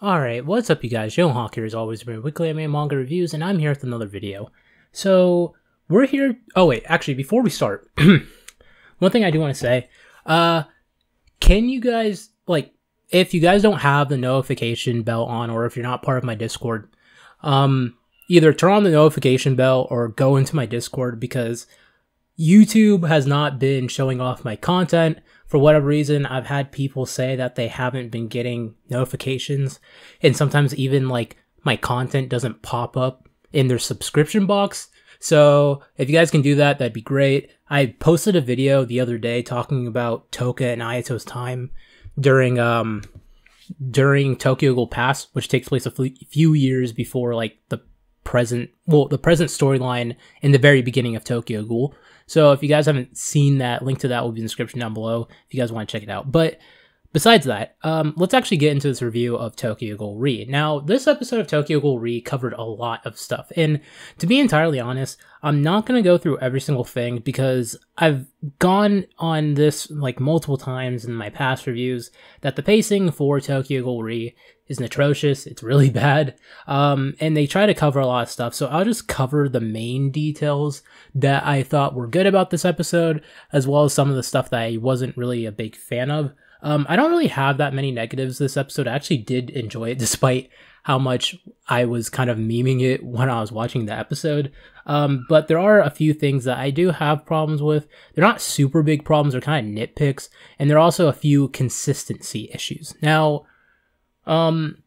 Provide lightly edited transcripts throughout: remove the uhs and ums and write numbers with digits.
Alright, what's up you guys? Hawk here as always, bringing weekly anime and manga reviews, and I'm here with another video. So, we're here... Oh wait, actually, before we start, one thing I do want to say, can you guys, if you guys don't have the notification bell on, or if you're not part of my Discord, either turn on the notification bell or go into my Discord, because YouTube has not been showing off my content. For whatever reason, I've had people say that they haven't been getting notifications, and sometimes even my content doesn't pop up in their subscription box. So if you guys can do that, that'd be great. I posted a video the other day talking about Touka and Ayato's time during Tokyo Ghoul Pass, which takes place a few years before the present storyline in the very beginning of Tokyo Ghoul. So if you guys haven't seen that, link to that will be in the description down below if you guys want to check it out. But besides that, let's actually get into this review of Tokyo Ghoul Re. Now, this episode of Tokyo Ghoul Re covered a lot of stuff, and to be entirely honest, I'm not going to go through every single thing because I've gone on this multiple times in my past reviews that the pacing for Tokyo Ghoul Re is atrocious. It's really bad, and they try to cover a lot of stuff, so I'll just cover the main details that I thought were good about this episode, as well as some of the stuff that I wasn't really a big fan of. I don't really have that many negatives this episode. I actually did enjoy it, despite how much I was kind of memeing it when I was watching the episode. But there are a few things that I do have problems with. They're not super big problems, they're kind of nitpicks, and there are also a few consistency issues. Now, one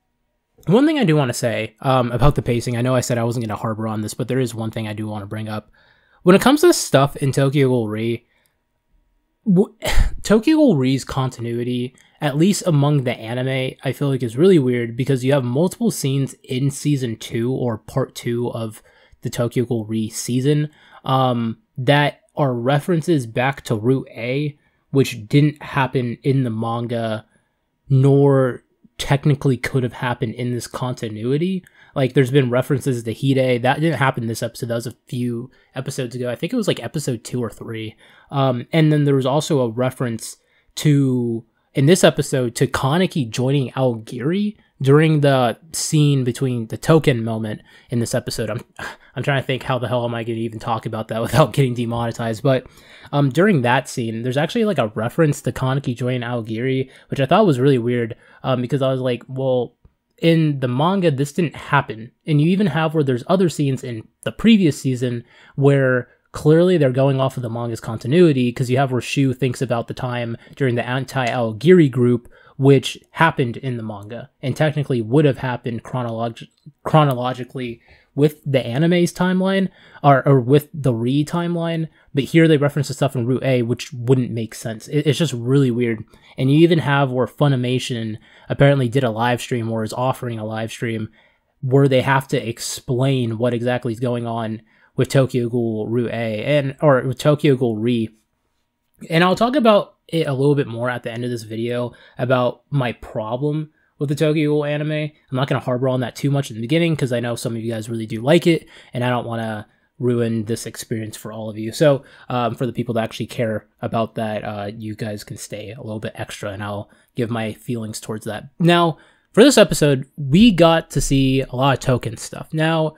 thing I do want to say about the pacing, I know I said I wasn't going to harbor on this, but there is one thing I do want to bring up. When it comes to stuff in Tokyo Ghoul Re, Tokyo Ghoul Re's continuity, at least among the anime, I feel like is really weird because you have multiple scenes in season 2 or part 2 of the Tokyo Ghoul Re season that are references back to Route A, which didn't happen in the manga, nor technically could have happened in this continuity. There's been references to Hide. That didn't happen this episode. That was a few episodes ago. I think it was episode 2 or 3. And then there was also a reference to, in this episode, to Kaneki joining Aogiri during the scene between the token moment in this episode. I'm trying to think how the hell am I going to even talk about that without getting demonetized. But during that scene, there's actually a reference to Kaneki joining Aogiri, which I thought was really weird because I was like, well, in the manga, this didn't happen. And you even have where there's other scenes in the previous season where clearly they're going off of the manga's continuity, because you have where Shu thinks about the time during the anti-Aogiri group, which happened in the manga, and technically would have happened chronologically with the anime's timeline, or with the Re timeline, but here they reference the stuff in Route A, which wouldn't make sense. It's just really weird. And you even have where Funimation apparently did a live stream, or is offering a live stream, where they have to explain what exactly is going on with Tokyo Ghoul Route A, or with Tokyo Ghoul Re. And I'll talk about it a little bit more at the end of this video, about my problem with the Tokyo Ghoul anime. I'm not going to harbor on that too much in the beginning, because I know some of you guys really do like it, and I don't want to ruin this experience for all of you. So for the people that actually care about that, you guys can stay a little bit extra, and I'll give my feelings towards that. Now, for this episode, we got to see a lot of token stuff. Now,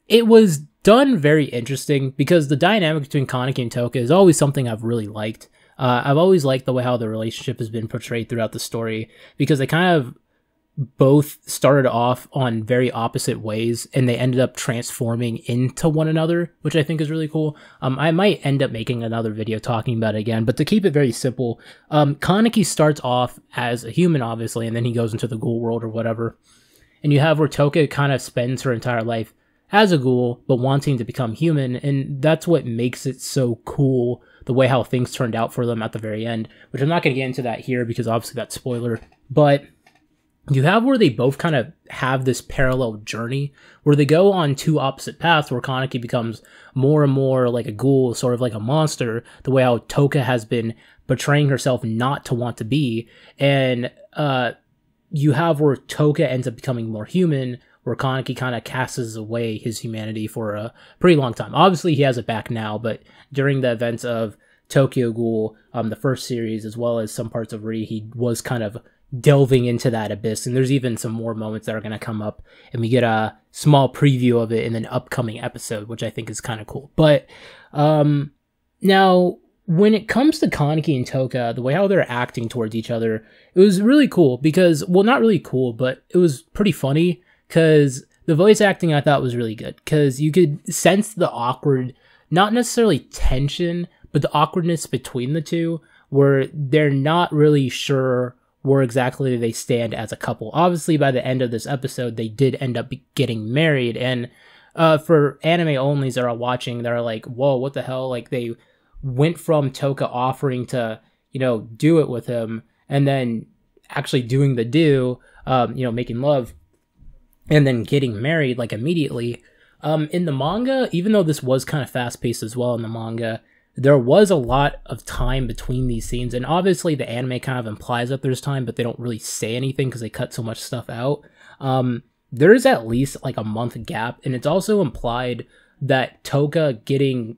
it was done very interesting, because the dynamic between Kaneki and Touka is always something I've really liked. I've always liked the way how the relationship has been portrayed throughout the story, because they kind of both started off on very opposite ways, and they ended up transforming into one another, which I think is really cool. I might end up making another video talking about it again, but to keep it very simple, Kaneki starts off as a human, obviously, and then he goes into the ghoul world or whatever. And you have where Touka kind of spends her entire life as a ghoul, but wanting to become human, and that's what makes it so cool, the way how things turned out for them at the very end, which I'm not going to get into that here because obviously that's spoiler. But you have where they both kind of have this parallel journey where they go on two opposite paths, where Kaneki becomes more and more like a ghoul, sort of like a monster, the way how Touka has been portraying herself not to want to be. And you have where Touka ends up becoming more human, where Kaneki kind of casts away his humanity for a pretty long time. Obviously, he has it back now, but during the events of Tokyo Ghoul, the first series, as well as some parts of Re, he was kind of delving into that abyss. And there's even some more moments that are going to come up, and we get a small preview of it in an upcoming episode, which I think is kind of cool. But now, when it comes to Kaneki and Touka, the way how they're acting towards each other, it was really cool because, well, not really cool, but it was pretty funny because the voice acting I thought was really good because you could sense the awkward, not necessarily tension, but the awkwardness between the two where they're not really sure where exactly they stand as a couple. Obviously, by the end of this episode, they did end up getting married, and for anime onlys that are watching, they're like, whoa, what the hell? Like, they went from Touka offering to, do it with him, and then actually doing the making love, and then getting married, like, immediately. In the manga, even though this was kind of fast-paced as well in the manga, there was a lot of time between these scenes, and obviously the anime kind of implies that there's time, but they don't really say anything because they cut so much stuff out. There is at least like a month gap, and it's also implied that Touka getting,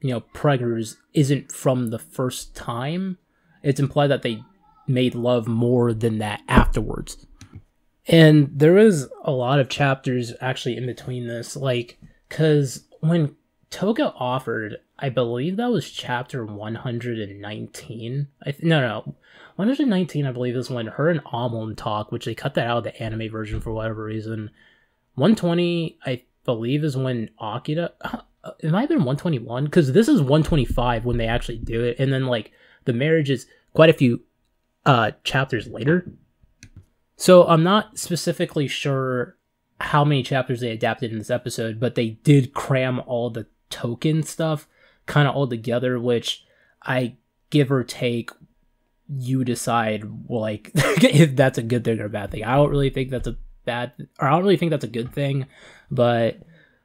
preggers isn't from the first time. It's implied that they made love more than that afterwards. And there is a lot of chapters actually in between this, like, because when Touka offered, I believe that was chapter 119. 119, I believe, is when her and Amon talk, which they cut that out of the anime version for whatever reason. 120, I believe, is when Akira... It might have been 121, because this is 125 when they actually do it, and then, like, the marriage is quite a few chapters later. So I'm not specifically sure how many chapters they adapted in this episode, but they did cram all the token stuff kind of all together, which I give or take, you decide, like, if that's a good thing or a bad thing. I don't really think that's a good thing, but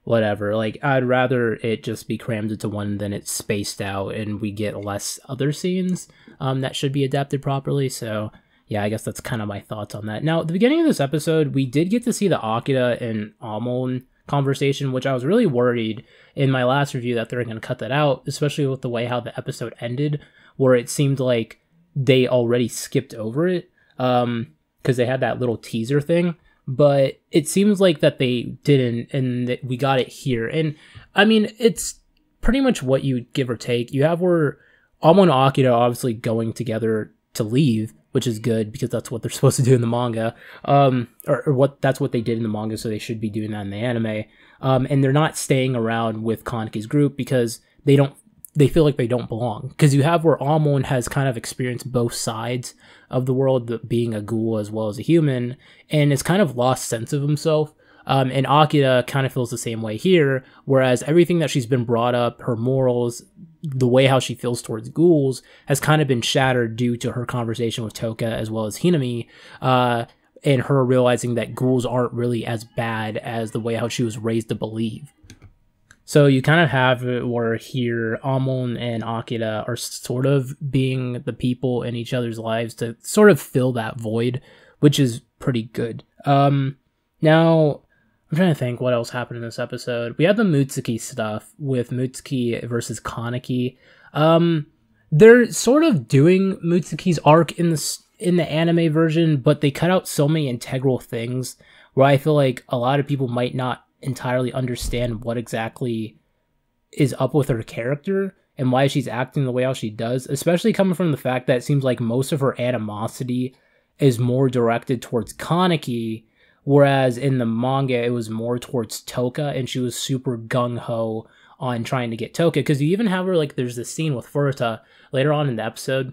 whatever. Like, I'd rather it just be crammed into one than it's spaced out and we get less other scenes that should be adapted properly. So yeah, I guess that's kind of my thoughts on that. Now, at the beginning of this episode, we did get to see the Akira and Amon conversation, which I was really worried in my last review that they're going to cut that out, especially with the way how the episode ended, where it seemed like they already skipped over it because they had that little teaser thing. But it seems like that they didn't, and that we got it here. And I mean, it's pretty much what you give or take. You have where Amon and Akira are obviously going together to leave, which is good because that's what they're supposed to do in the manga, that's what they did in the manga, so they should be doing that in the anime. And they're not staying around with Kaneki's group because they feel like they don't belong. Because you have where Amon has kind of experienced both sides of the world, being a ghoul as well as a human, and has kind of lost sense of himself. And Akira kind of feels the same way here, whereas everything that she's been brought up, her morals, the way how she feels towards ghouls, has kind of been shattered due to her conversation with Touka as well as Hinami, and her realizing that ghouls aren't really as bad as the way how she was raised to believe. So you kind of have it where here Amon and Akira are sort of being the people in each other's lives to sort of fill that void, which is pretty good. Now, I'm trying to think what else happened in this episode. We had the Mutsuki stuff with Mutsuki versus Kaneki. They're sort of doing Mutsuki's arc in the anime version, but they cut out so many integral things where I feel like a lot of people might not entirely understand what exactly is up with her character and why she's acting the way how she does, especially coming from the fact that it seems like most of her animosity is more directed towards Kaneki, whereas in the manga it was more towards Touka, and she was super gung-ho on trying to get Touka. Because you even have her, like, there's this scene with Furuta later on in the episode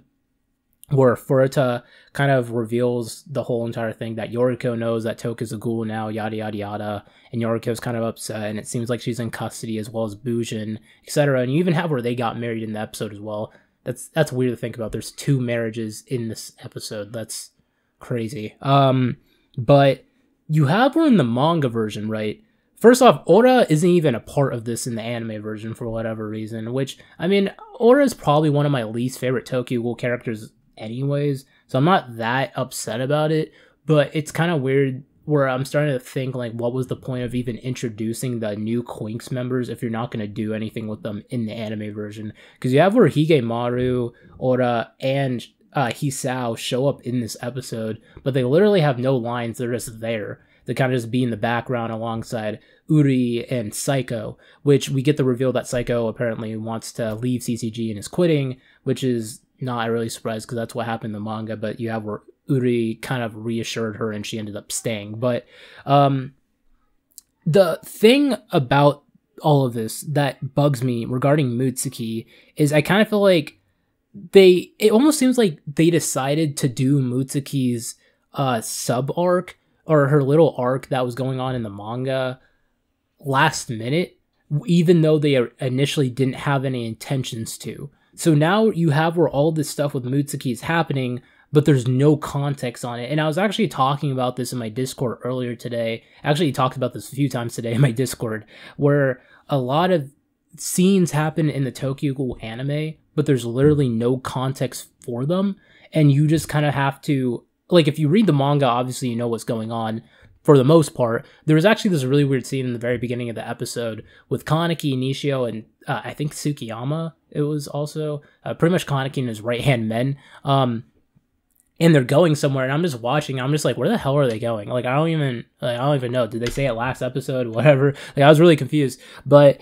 where Furuta kind of reveals the whole entire thing, that Yoriko knows that Touka's a ghoul now, yada yada yada, and Yoriko's kind of upset, and it seems like she's in custody as well as Bujin, etc. And you even have where they got married in the episode as well. That's weird to think about. There's 2 marriages in this episode. That's crazy. But you have her in the manga version, right? First off, Ora isn't even a part of this in the anime version for whatever reason, which, I mean, Ora is probably one of my least favorite Tokyo Ghoul characters anyways, so I'm not that upset about it, but it's kind of weird where I'm starting to think, like, what was the point of even introducing the new Quinks members if you're not going to do anything with them in the anime version? Because you have where Higemaru, Ora, and Hisao show up in this episode, but they literally have no lines. They're just there. They kind of just be in the background alongside Uri and Psycho, which we get the reveal that Psycho apparently wants to leave CCG and is quitting, which is not really surprised because that's what happened in the manga, but you have where Uri kind of reassured her and she ended up staying. But the thing about all of this that bugs me regarding Mutsuki is I kind of feel like it almost seems like they decided to do Mutsuki's sub arc or her little arc that was going on in the manga last minute, even though they initially didn't have any intentions to. So now you have where all this stuff with Mutsuki is happening, but there's no context on it. And I was actually talking about this in my Discord earlier today. Actually, talked about this a few times today in my Discord, where a lot of scenes happen in the Tokyo Ghoul anime, but there's literally no context for them. And you just kind of have to, like, if you read the manga, obviously you know what's going on for the most part. There was actually this really weird scene in the very beginning of the episode with Kaneki, Nishio, and I think Tsukiyama. It was also pretty much Kaneki and his right-hand men. And they're going somewhere, and I'm just watching. I'm just like, where the hell are they going? Like, I don't even know. Did they say it last episode? Whatever. Like, I was really confused. But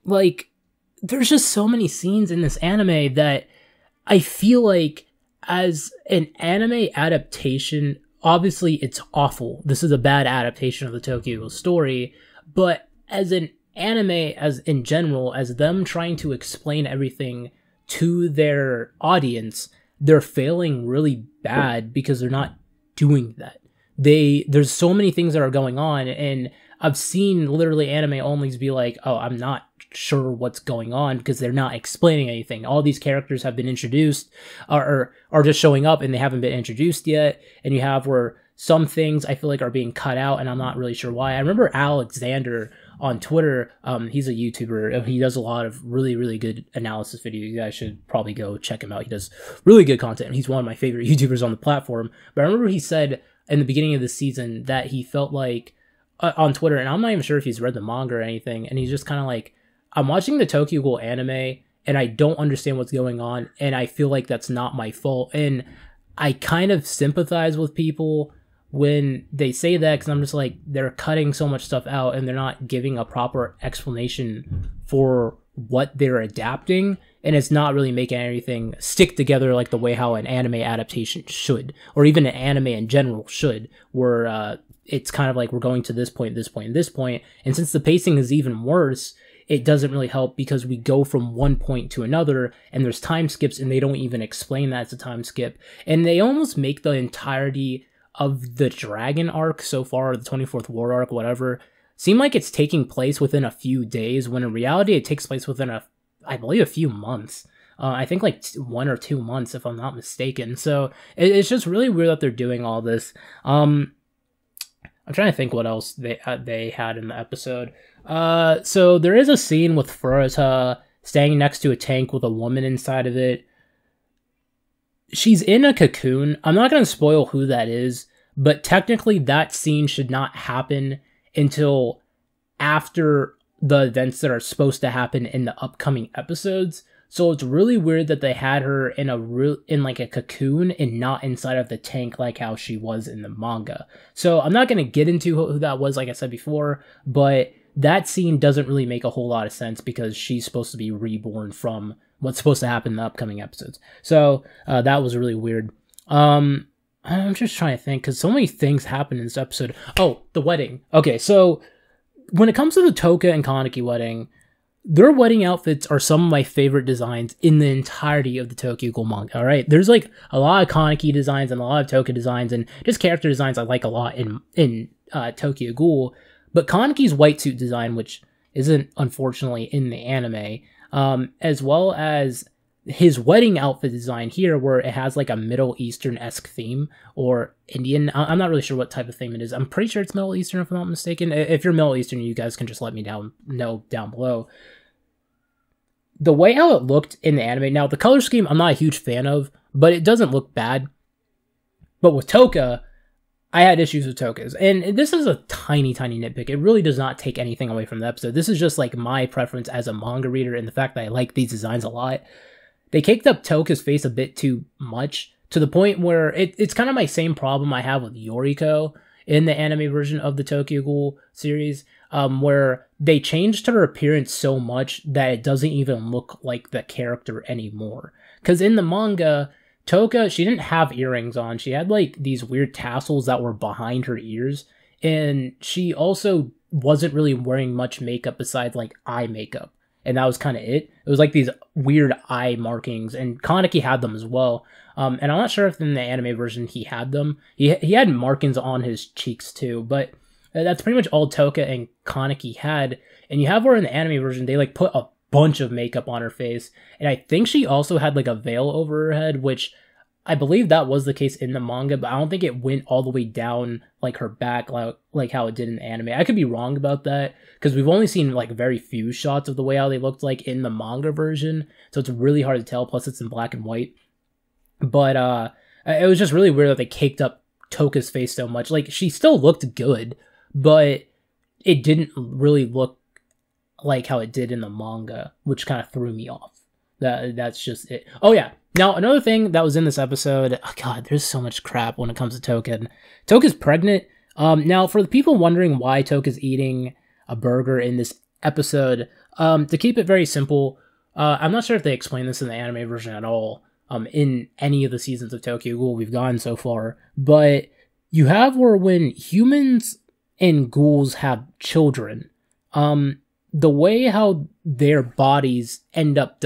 like, there's just so many scenes in this anime that I feel like, as an anime adaptation, obviously it's awful. This is a bad adaptation of the Tokyo Ghoul story. But as an anime, as in general, as them trying to explain everything to their audience, they're failing really bad because they're not doing that. There's so many things that are going on, and I've seen literally anime onlys be like, oh, I'm not sure what's going on because they're not explaining anything. All these characters have been introduced or are just showing up and they haven't been introduced yet. And you have where some things I feel like are being cut out and I'm not really sure why. I remember Alexander on Twitter, he's a YouTuber. He does a lot of really, really good analysis videos. You guys should probably go check him out. He does really good content. He's one of my favorite YouTubers on the platform. But I remember he said in the beginning of the season that he felt like on Twitter, and I'm not even sure if he's read the manga or anything, and he's just kind of like, I'm watching the Tokyo Ghoul anime and I don't understand what's going on, and I feel like that's not my fault. And I kind of sympathize with people when they say that, because I'm just like, they're cutting so much stuff out and they're not giving a proper explanation for what they're adapting, and it's not really making anything stick together like the way how an anime adaptation should, or even an anime in general should, where it's kind of like we're going to this point, this point, and this point, and since the pacing is even worse, it doesn't really help because we go from one point to another and there's time skips and they don't even explain that it's a time skip, and they almost make the entirety of the Dragon arc so far, the 24th War arc, whatever, seem like it's taking place within a few days, when in reality it takes place within I believe a few months. I think like 1 or 2 months, if I'm not mistaken. So it's just really weird that they're doing all this. I'm trying to think what else they had in the episode. So there is a scene with Furuta standing next to a tank with a woman inside of it. She's in a cocoon. I'm not going to spoil who that is, but technically that scene should not happen until after the events that are supposed to happen in the upcoming episodes. So it's really weird that they had her in like a cocoon and not inside of the tank like how she was in the manga. So I'm not going to get into who that was, like I said before, but that scene doesn't really make a whole lot of sense because she's supposed to be reborn from what's supposed to happen in the upcoming episodes. So that was really weird. I'm just trying to think because so many things happen in this episode. Oh, the wedding. Okay, so when it comes to the Touka and Kaneki wedding, their wedding outfits are some of my favorite designs in the entirety of the Tokyo Ghoul manga, all right? There's like a lot of Kaneki designs and a lot of Touka designs and just character designs I like a lot in Tokyo Ghoul. But Kaneki's white suit design, which isn't unfortunately in the anime, as well as his wedding outfit design here, where it has like a Middle Eastern-esque theme, or Indian. I'm not really sure what type of theme it is. I'm pretty sure it's Middle Eastern, if I'm not mistaken. If you're Middle Eastern, you guys can just let me know down below. The way how it looked in the anime, now the color scheme I'm not a huge fan of, but it doesn't look bad. But with Touka, I had issues with Toukas, and this is a tiny, tiny nitpick. It really does not take anything away from the episode. This is just like my preference as a manga reader and the fact that I like these designs a lot. they caked up Touka's face a bit too much, to the point where it's kind of my same problem I have with Yoriko in the anime version of the Tokyo Ghoul series, where they changed her appearance so much that it doesn't even look like the character anymore. Because in the manga, Touka, she didn't have earrings on. She had like these weird tassels that were behind her ears. And she also wasn't really wearing much makeup besides like eye makeup. And that was kind of it. It was like these weird eye markings. And Kaneki had them as well. And I'm not sure if in the anime version he had them. He had markings on his cheeks too. But that's pretty much all Touka and Kaneki had. And you have her in the anime version, they like put a bunch of makeup on her face. And I think she also had like a veil over her head, which I believe that was the case in the manga, but I don't think it went all the way down like her back like how it did in the anime. I could be wrong about that, because we've only seen like very few shots of the way how they looked like in the manga version, so it's really hard to tell, plus it's in black and white. But it was just really weird that they caked up Touka's face so much. Like, she still looked good, but it didn't really look like how it did in the manga, which kind of threw me off. That's just it. Oh yeah, now another thing that was in this episode, oh god, there's so much crap when it comes to Touka. Touka's pregnant. Now for the people wondering why Touka's eating a burger in this episode, to keep it very simple, I'm not sure if they explain this in the anime version at all, in any of the seasons of Tokyo Ghoul we've gone so far, but you have where when humans and ghouls have children, the way how their bodies end up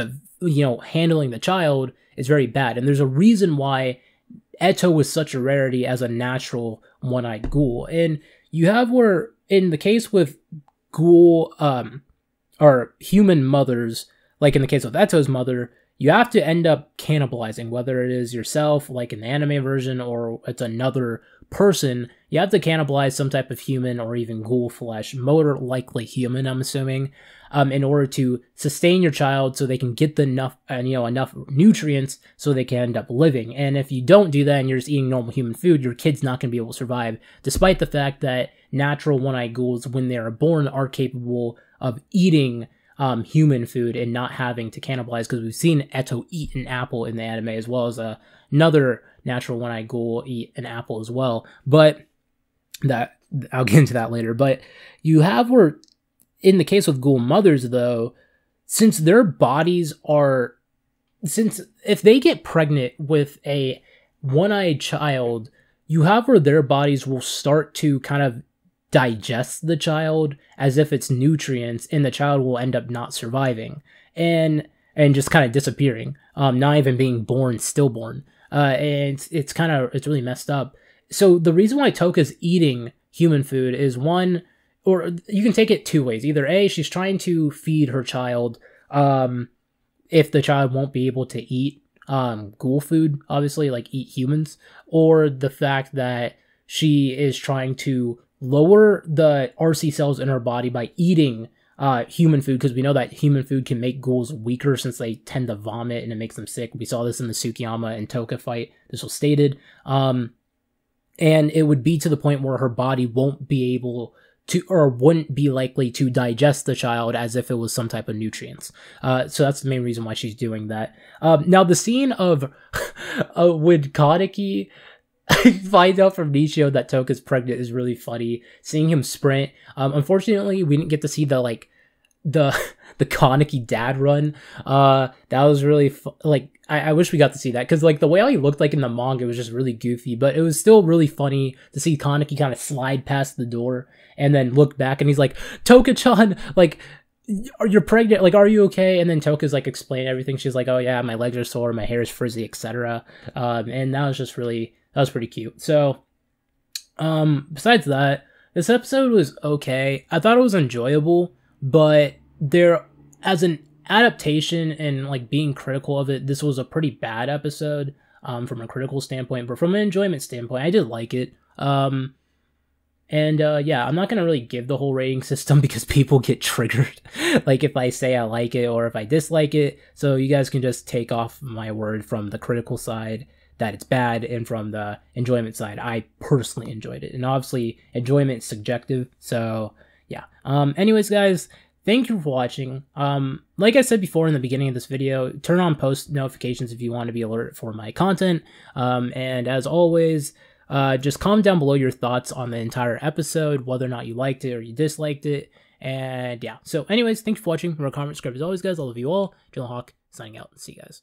handling the child is very bad. And there's a reason why Eto was such a rarity as a natural one-eyed ghoul. And you have where, in the case with ghoul, or human mothers, like in the case of Eto's mother, you have to end up cannibalizing, whether it is yourself, like in the anime version, or it's another person. You have to cannibalize some type of human or even ghoul flesh, more likely human, I'm assuming, in order to sustain your child so they can get enough nutrients so they can end up living. And if you don't do that and you're just eating normal human food, your kid's not going to be able to survive, despite the fact that natural one-eyed ghouls, when they are born, are capable of eating human food and not having to cannibalize, because we've seen Eto eat an apple in the anime, as well as another natural one-eyed ghoul eat an apple as well. But that, I'll get into that later. But you have where, in the case of ghoul mothers though, since their bodies are, since if they get pregnant with a one-eyed child, you have where their bodies will start to kind of digest the child as if it's nutrients, and the child will end up not surviving and just kind of disappearing, not even being born, stillborn. And it's really messed up. So the reason why Touka's eating human food is, one, or you can take it two ways. Either A, she's trying to feed her child, if the child won't be able to eat ghoul food, obviously, like eat humans, or the fact that she is trying to lower the RC cells in her body by eating human food, because we know that human food can make ghouls weaker since they tend to vomit and it makes them sick. We saw this in the Tsukiyama and Touka fight. This was stated. And it would be to the point where her body won't be able to, or wouldn't be likely to digest the child as if it was some type of nutrients. So that's the main reason why she's doing that. Now the scene of when Kaneki finds out from Nishio that Touka's pregnant is really funny. Seeing him sprint. Unfortunately, we didn't get to see the Kaneki dad run. That was really I wish we got to see that, because like the way he looked like in the manga was just really goofy, but it was still really funny to see Kaneki kind of slide past the door and then look back, and he's like, Touka-chan, like, you're pregnant, like, are you okay? And then Touka's like explaining everything. She's like, oh yeah, my legs are sore, my hair is frizzy, etc. And that was just really, that was pretty cute. So, besides that, this episode was okay. I thought it was enjoyable, but there, as an adaptation and like being critical of it, this was a pretty bad episode, from a critical standpoint, but from an enjoyment standpoint, I did like it. Yeah, I'm not going to really give the whole rating system because people get triggered, like if I say I like it or if I dislike it, so you guys can just take off my word from the critical side that it's bad, and from the enjoyment side, I personally enjoyed it. And obviously, enjoyment is subjective, so yeah. Anyways, guys, thank you for watching. Like I said before in the beginning of this video, turn on post notifications if you want to be alerted for my content. And as always, just comment down below your thoughts on the entire episode, whether or not you liked it or you disliked it. And yeah, so anyways, thanks for watching. Remember, comment, subscribe as always, guys. I love you all. Jalen Hawk signing out. See you guys.